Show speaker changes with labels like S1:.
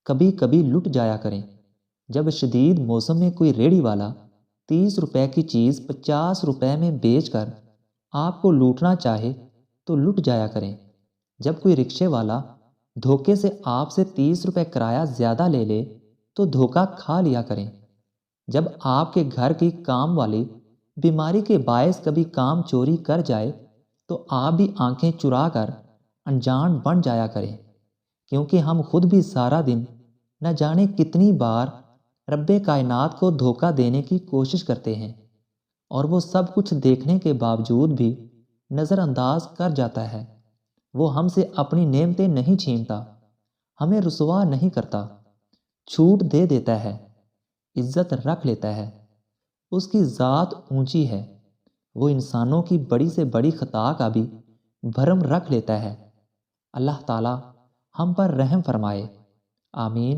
S1: کبھی کبھی لٹ جایا کریں۔ جب شدید موسم میں کوئی ریڑھی والا 30 روپے کی چیز 50 روپے میں بیچ کر آپ کو لوٹنا چاہے تو لٹ جایا کریں۔ جب کوئی رکشے والا دھوکے سے آپ سے 30 روپے کرایہ زیادہ لے لے تو دھوکہ کھا لیا کریں۔ جب آپ کے گھر کی کام والی بیماری کے باعث کبھی کام چوری کر جائے تو آپ بھی آنکھیں چرا کر انجان بن جایا کریں، کیونکہ ہم خود بھی سارا دن نہ جانے کتنی بار رب کائنات کو دھوکہ دینے کی کوشش کرتے ہیں، اور وہ سب کچھ دیکھنے کے باوجود بھی نظر انداز کر جاتا ہے۔ وہ ہم سے اپنی نعمتیں نہیں چھینتا، ہمیں رسوا نہیں کرتا، چھوٹ دے دیتا ہے، عزت رکھ لیتا ہے۔ اس کی ذات اونچی ہے، وہ انسانوں کی بڑی سے بڑی خطا کا بھی بھرم رکھ لیتا ہے۔ اللہ تعالیٰ ہم پر رحم فرمائے، آمین۔